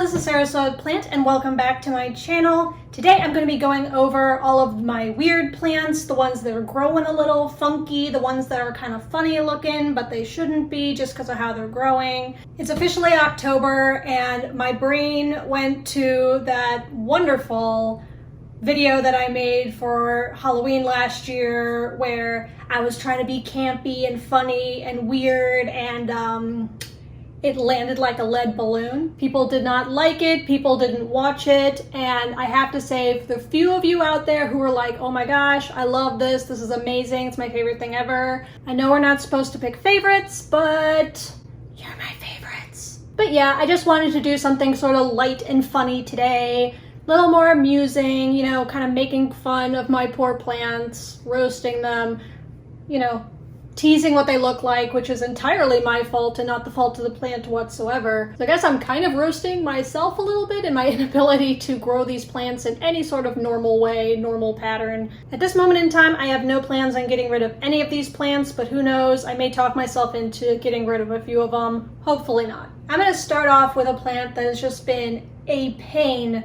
Hello, this is soiledplant and welcome back to my channel. Today I'm going to be going over all of my weird plants, the ones that are growing a little funky, the ones that are kind of funny looking, but they shouldn't be just because of how they're growing. It's officially October and my brain went to that wonderful video that I made for Halloween last year where I was trying to be campy and funny and weird and it landed like a lead balloon. People did not like it, people didn't watch it, and I have to say, for the few of you out there who were like, oh my gosh, I love this, this is amazing, it's my favorite thing ever. I know we're not supposed to pick favorites, but you're my favorites. But yeah, I just wanted to do something sort of light and funny today, a little more amusing, you know, kind of making fun of my poor plants, roasting them, you know, teasing what they look like, which is entirely my fault and not the fault of the plant whatsoever. So I guess I'm kind of roasting myself a little bit in my inability to grow these plants in any sort of normal way, normal pattern. At this moment in time, I have no plans on getting rid of any of these plants, but who knows, I may talk myself into getting rid of a few of them. Hopefully not. I'm going to start off with a plant that has just been a pain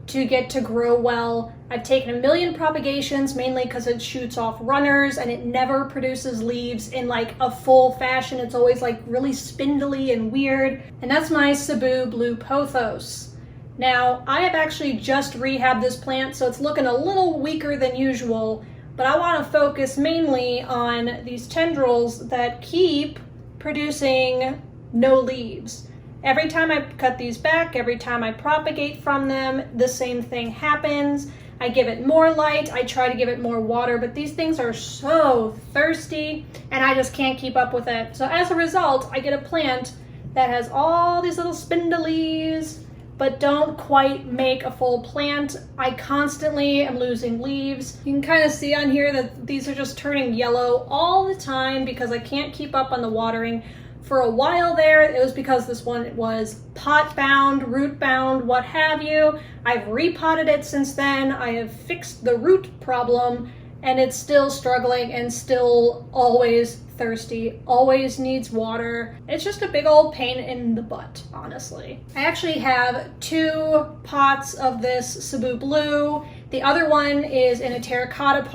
to get to grow well. I've taken a million propagations, mainly because it shoots off runners and it never produces leaves in like a full fashion. It's always like really spindly and weird. And that's my Cebu Blue Pothos. Now, I have actually just rehabbed this plant, so it's looking a little weaker than usual, but I want to focus mainly on these tendrils that keep producing no leaves. Every time I cut these back, every time I propagate from them, the same thing happens. I give it more light, I try to give it more water, but these things are so thirsty and I just can't keep up with it. So as a result, I get a plant that has all these little spindlies, but don't quite make a full plant. I constantly am losing leaves. You can kind of see on here that these are just turning yellow all the time because I can't keep up on the watering. For a while there, it was because this one was pot bound, root bound, what have you. I've repotted it since then. I have fixed the root problem and it's still struggling and still always thirsty, always needs water. It's just a big old pain in the butt, honestly. I actually have 2 pots of this Cebu Blue. The other one is in a terracotta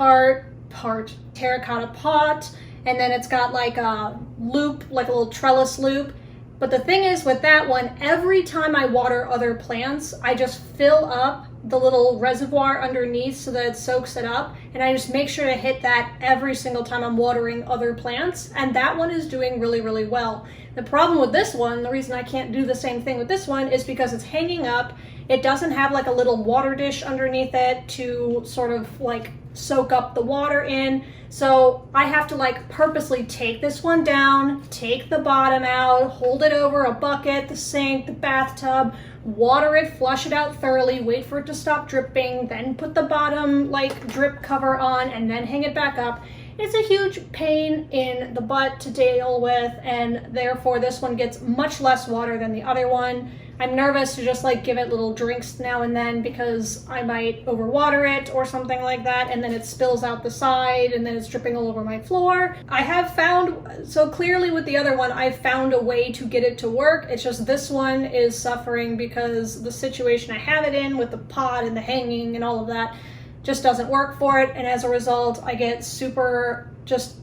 terracotta pot. And then it's got like a loop, like a little trellis loop. But the thing is with that one, every time I water other plants, I just fill up the little reservoir underneath so that it soaks it up. And I just make sure to hit that every single time I'm watering other plants. And that one is doing really, really well. The problem with this one, the reason I can't do the same thing with this one is because it's hanging up. It doesn't have like a little water dish underneath it to sort of like soak up the water in. So I have to like purposely take this one down, take the bottom out, hold it over a bucket, the sink, the bathtub, water it, flush it out thoroughly, wait for it to stop dripping, then put the bottom like drip cover on and then hang it back up. It's a huge pain in the butt to deal with, and therefore this one gets much less water than the other one. I'm nervous to just like give it little drinks now and then because I might overwater it or something like that, and then it spills out the side and then it's dripping all over my floor. I have found, so clearly with the other one, I've found a way to get it to work. It's just this one is suffering because the situation I have it in with the pot and the hanging and all of that just doesn't work for it, and as a result I get super just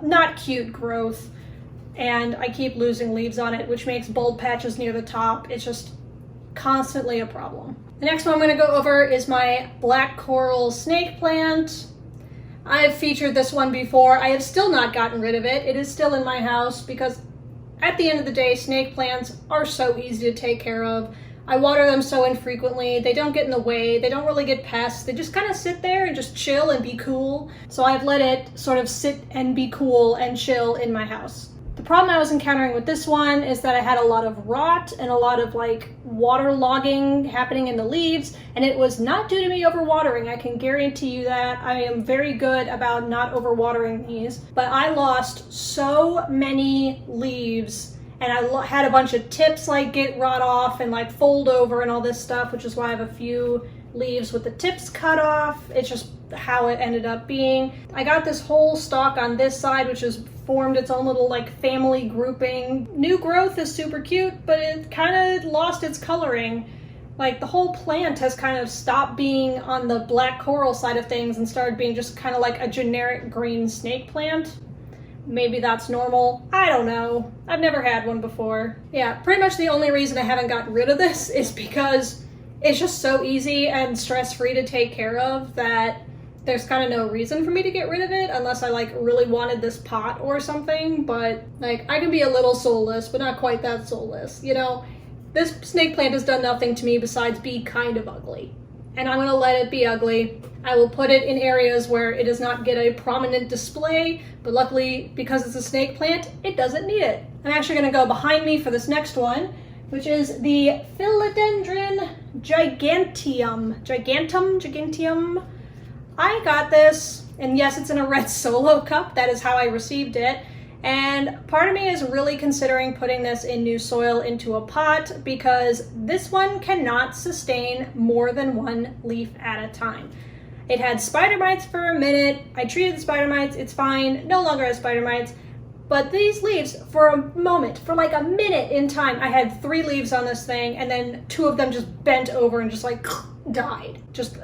not cute growth and I keep losing leaves on it, which makes bulb patches near the top. It's just constantly a problem. The next one I'm going to go over is my black coral snake plant. I have featured this one before. I have still not gotten rid of it. It is still in my house because at the end of the day, snake plants are so easy to take care of. I water them so infrequently, they don't get in the way, they don't really get pests, they just kind of sit there and just chill and be cool. So I've let it sort of sit and be cool and chill in my house. The problem I was encountering with this one is that I had a lot of rot and a lot of like water logging happening in the leaves, and it was not due to me overwatering. I can guarantee you that. I am very good about not overwatering these, but I lost so many leaves and I had a bunch of tips like get rot off and like fold over and all this stuff, which is why I have a few leaves with the tips cut off. It's just how it ended up being. I got this whole stalk on this side, which has formed its own little like family grouping. New growth is super cute, but it kind of lost its coloring. Like the whole plant has kind of stopped being on the black coral side of things and started being just kind of like a generic green snake plant. Maybe that's normal. I don't know. I've never had one before. Yeah, pretty much the only reason I haven't gotten rid of this is because it's just so easy and stress-free to take care of that there's kind of no reason for me to get rid of it unless I like really wanted this pot or something. But like I can be a little soulless, but not quite that soulless. You know, this snake plant has done nothing to me besides be kind of ugly. And I'm gonna let it be ugly. I will put it in areas where it does not get a prominent display, but luckily, because it's a snake plant, it doesn't need it. I'm actually gonna go behind me for this next one, which is the Philodendron gigantium. Gigantium. I got this, and yes, it's in a red solo cup. That is how I received it. And part of me is really considering putting this in new soil into a pot because this one cannot sustain more than one leaf at a time. It had spider mites for a minute. I treated the spider mites, it's fine, no longer has spider mites. But these leaves, for a moment, for like a minute in time, I had 3 leaves on this thing and then 2 of them just bent over and just like died. Just,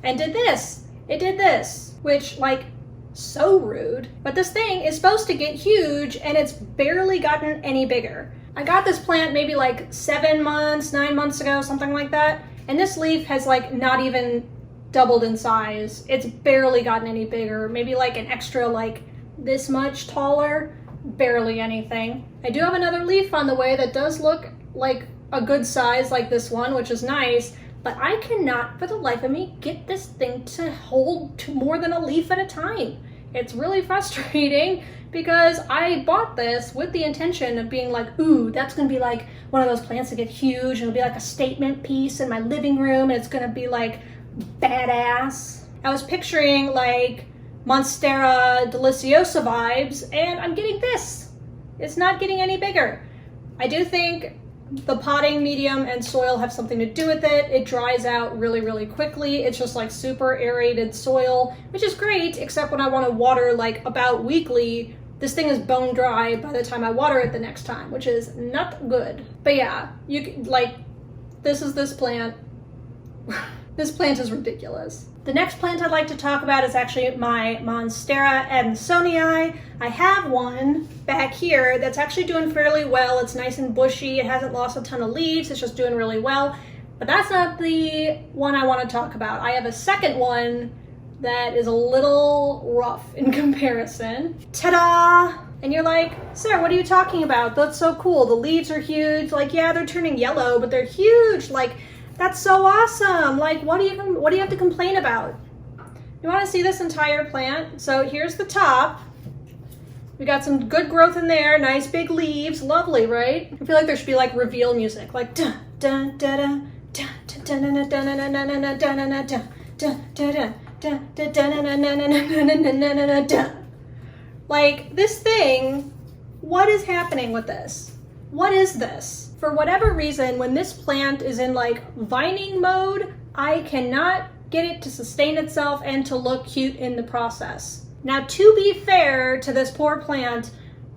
and did this. It did this, which like, so rude. But this thing is supposed to get huge and it's barely gotten any bigger. I got this plant maybe like 7 months, 9 months ago, something like that. And this leaf has like not even doubled in size. It's barely gotten any bigger. Maybe like an extra like this much taller, barely anything. I do have another leaf on the way that does look like a good size like this one, which is nice. But I cannot, for the life of me, get this thing to hold more than a leaf at a time. It's really frustrating because I bought this with the intention of being like, ooh, that's gonna be like one of those plants that get huge and it'll be like a statement piece in my living room and it's gonna be like badass. I was picturing like Monstera deliciosa vibes and I'm getting this. It's not getting any bigger. I do think the potting medium and soil have something to do with it. It dries out really, really quickly. It's just like super aerated soil, which is great, except when I want to water like about weekly, this thing is bone dry by the time I water it the next time, which is not good. But yeah, like, this is this plant. This plant is ridiculous. The next plant I'd like to talk about is actually my Monstera adansonii. I have one back here that's actually doing fairly well. It's nice and bushy. It hasn't lost a ton of leaves. It's just doing really well. But that's not the one I want to talk about. I have a second one that is a little rough in comparison. Ta-da! And you're like, Sarah, what are you talking about? That's so cool. The leaves are huge. Like, yeah, they're turning yellow, but they're huge. Like, that's so awesome. Like, what do you have to complain about? You want to see this entire plant? So here's the top. We got some good growth in there. Nice big leaves. Lovely, right? I feel like there should be like reveal music. Like dun dun dun dun dun dun dun dun dun dun dun. Like this thing, what is happening with this? What is this? For whatever reason, when this plant is in like vining mode, I cannot get it to sustain itself and to look cute in the process. Now, to be fair to this poor plant,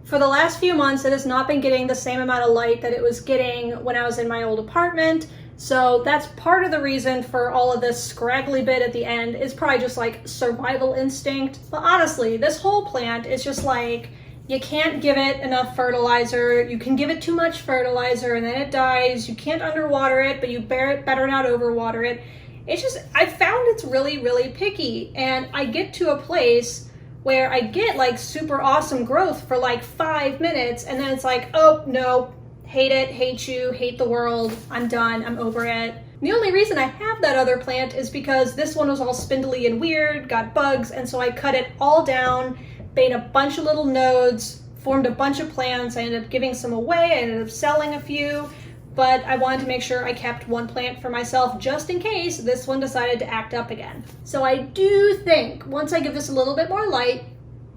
for the last few months, it has not been getting the same amount of light that it was getting when I was in my old apartment. So that's part of the reason for all of this scraggly bit at the end is probably just like survival instinct. But honestly, this whole plant is just like, you can't give it enough fertilizer. You can give it too much fertilizer and then it dies. You can't underwater it, but you better not overwater it. It's just, I found it's really, really picky. And I get to a place where I get like super awesome growth for like 5 minutes. And then it's like, oh no, hate it, hate you, hate the world. I'm done, I'm over it. The only reason I have that other plant is because this one was all spindly and weird, got bugs. And so I cut it all down, made a bunch of little nodes, formed a bunch of plants. I ended up giving some away. I ended up selling a few, but I wanted to make sure I kept one plant for myself just in case this one decided to act up again. So I do think once I give this a little bit more light,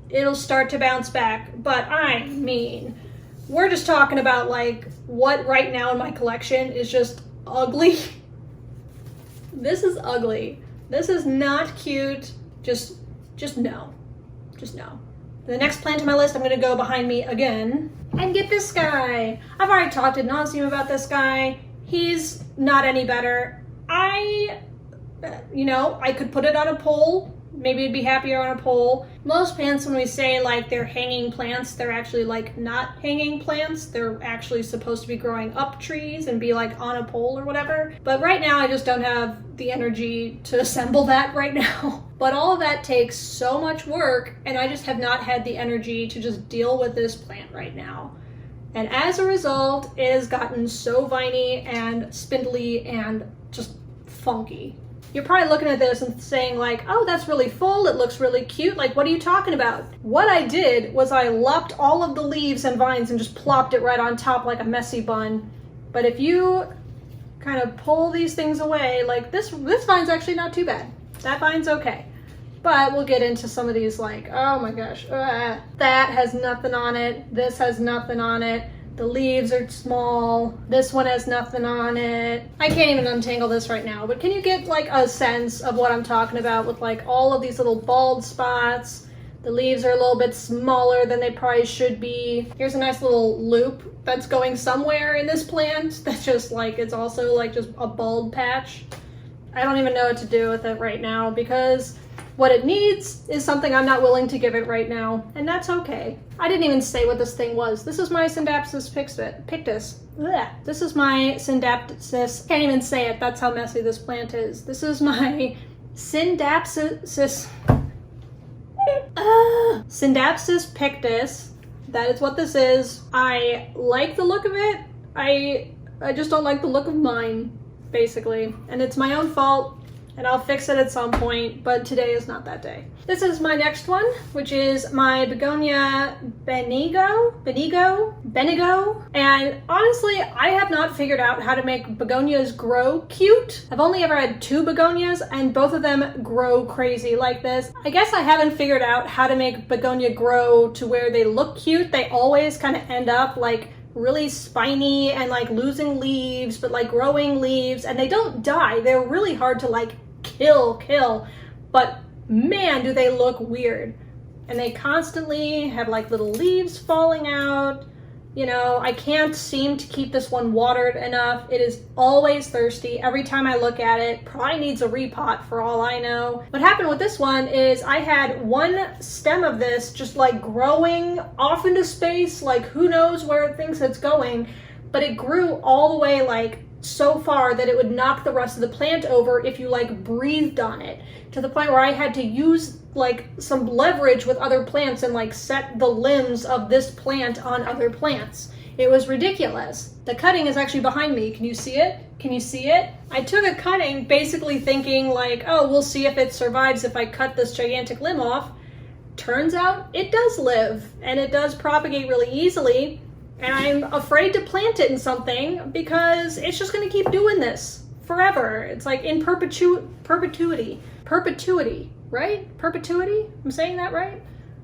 it'll start to bounce back. But I mean, we're just talking about like what right now in my collection is just ugly. This is ugly. This is not cute. Just no. Just no. The next plant on my list, I'm gonna go behind me again and get this guy. I've already talked ad nauseum about this guy. He's not any better. I could put it on a pole. Maybe it'd be happier on a pole. Most plants, when we say like they're hanging plants, they're actually like not hanging plants. They're actually supposed to be growing up trees and be like on a pole or whatever. But right now I just don't have the energy to assemble that right now. But all of that takes so much work, and I just have not had the energy to just deal with this plant right now. And as a result, it has gotten so viney and spindly and just funky. You're probably looking at this and saying like, oh, that's really full, it looks really cute, like what are you talking about? What I did was I lopped all of the leaves and vines and just plopped it right on top like a messy bun. But if you kind of pull these things away, like this vine's actually not too bad. That vine's okay. But we'll get into some of these like, oh my gosh, that has nothing on it, this has nothing on it. The leaves are small. This one has nothing on it. I can't even untangle this right now, but can you get like a sense of what I'm talking about with like all of these little bald spots? The leaves are a little bit smaller than they probably should be. Here's a nice little loop that's going somewhere in this plant that's just like, it's also like just a bald patch. I don't even know what to do with it right now because what it needs is something I'm not willing to give it right now, and that's okay. I didn't even say what this thing was. This is my Syndapsis pictus. Blech. This is my Syndapsis, can't even say it, that's how messy this plant is. This is my Syndapsis pictus. That is what this is. I like the look of it. I just don't like the look of mine, basically. And it's my own fault. And I'll fix it at some point, but today is not that day. This is my next one, which is my Begonia Benigo. And honestly, I have not figured out how to make begonias grow cute. I've only ever had 2 begonias and both of them grow crazy like this. I guess I haven't figured out how to make begonia grow to where they look cute. They always kind of end up like really spiny and like losing leaves, but like growing leaves, and they don't die. They're really hard to like kill, but man, do they look weird. And they constantly have like little leaves falling out. You know, I can't seem to keep this one watered enough. It is always thirsty every time I look at it. Probably needs a repot for all I know. What happened with this one is I had one stem of this just like growing off into space, like who knows where it thinks it's going, but it grew all the way like so far that it would knock the rest of the plant over if you like breathed on it, to the point where I had to use like some leverage with other plants and like set the limbs of this plant on other plants. It was ridiculous. The cutting is actually behind me. Can you see it? Can you see it? I took a cutting basically thinking like, oh, we'll see if it survives if I cut this gigantic limb off. Turns out it does live and it does propagate really easily. And I'm afraid to plant it in something because it's just gonna keep doing this forever. It's like in perpetuity, right? Perpetuity? I'm saying that right?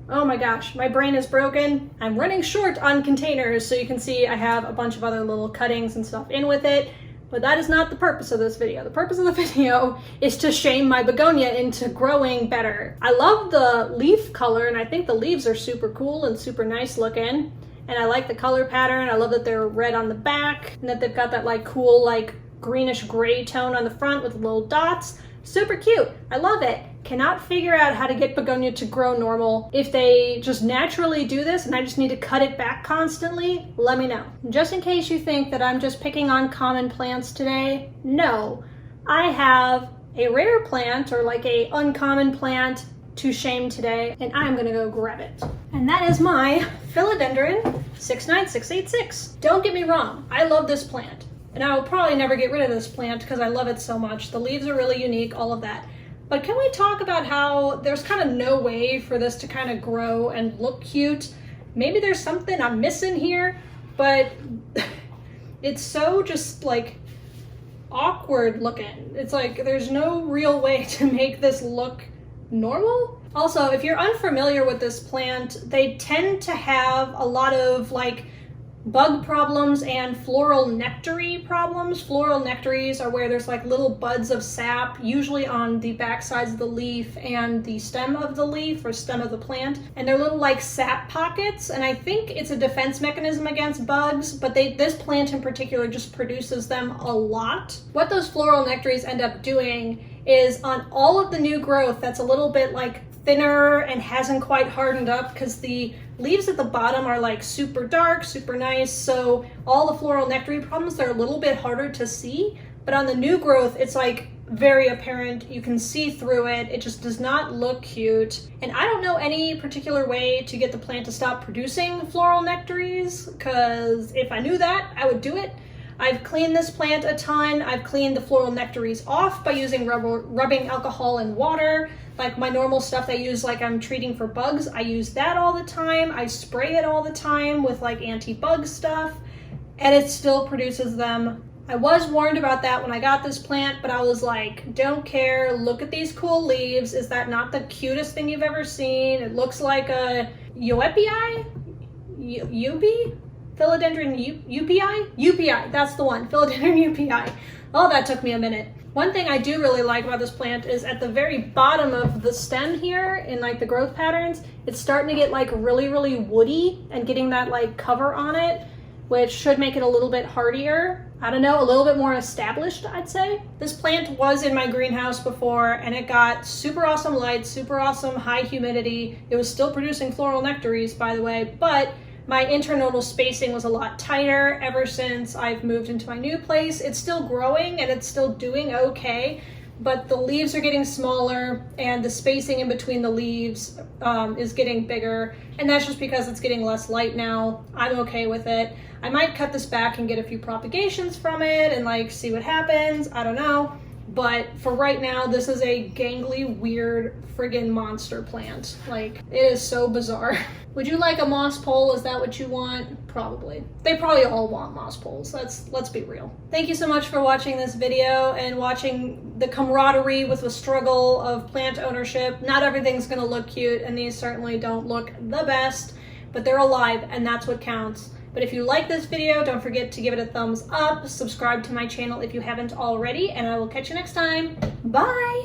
Oh my gosh, my brain is broken. I'm running short on containers, so you can see I have a bunch of other little cuttings and stuff in with it, but that is not the purpose of this video. The purpose of the video is to shame my begonia into growing better. I love the leaf color, and I think the leaves are super cool and super nice looking. And I like the color pattern. I love that they're red on the back and that they've got that like cool like greenish gray tone on the front with little dots. Super cute. I love it. Cannot figure out how to get begonia to grow normal. If they just naturally do this and I just need to cut it back constantly, let me know. Just in case you think that I'm just picking on common plants today, no. I have a rare plant or like a uncommon plant to shame today, and I'm gonna go grab it. And that is my Philodendron 69686. Don't get me wrong, I love this plant, and I will probably never get rid of this plant because I love it so much. The leaves are really unique, all of that. But can we talk about how there's kind of no way for this to kind of grow and look cute? Maybe there's something I'm missing here, but it's so just like awkward looking. It's like there's no real way to make this look normal. Also, if you're unfamiliar with this plant, they tend to have a lot of like bug problems and floral nectary problems. Floral nectaries are where there's like little buds of sap, usually on the back sides of the leaf and the stem of the leaf or stem of the plant. And they're little like sap pockets. And I think it's a defense mechanism against bugs, but this plant in particular just produces them a lot. What those floral nectaries end up doing is on all of the new growth that's a little bit like thinner and hasn't quite hardened up, because the leaves at the bottom are like super dark, super nice, so all the floral nectary problems, they're a little bit harder to see. But on the new growth, it's like very apparent. You can see through it. It just does not look cute. And I don't know any particular way to get the plant to stop producing floral nectaries, because if I knew that, I would do it. I've cleaned this plant a ton. I've cleaned the floral nectaries off by using rubbing alcohol and water. Like my normal stuff I use, like I'm treating for bugs, I use that all the time. I spray it all the time with like anti-bug stuff, and it still produces them. I was warned about that when I got this plant, but I was like, don't care, look at these cool leaves. Is that not the cutest thing you've ever seen? It looks like a Philodendron UPI, that's the one, Philodendron UPI. Oh, that took me a minute. One thing I do really like about this plant is at the very bottom of the stem here in like the growth patterns, it's starting to get like really, really woody and getting that like cover on it, which should make it a little bit hardier. I don't know, a little bit more established, I'd say. This plant was in my greenhouse before and it got super awesome light, super awesome high humidity. It was still producing floral nectaries, by the way, but my internodal spacing was a lot tighter ever since I've moved into my new place. It's still growing and it's still doing okay, but the leaves are getting smaller and the spacing in between the leaves is getting bigger. And that's just because it's getting less light now. I'm okay with it. I might cut this back and get a few propagations from it and like see what happens. I don't know. But for right now, this is a gangly, weird, friggin' monster plant. Like, it is so bizarre. Would you like a moss pole? Is that what you want? Probably. They probably all want moss poles. Let's be real. Thank you so much for watching this video and watching the camaraderie with the struggle of plant ownership. Not everything's gonna look cute, and these certainly don't look the best, but they're alive, and that's what counts. But if you like this video, don't forget to give it a thumbs up, subscribe to my channel if you haven't already, and I will catch you next time. Bye!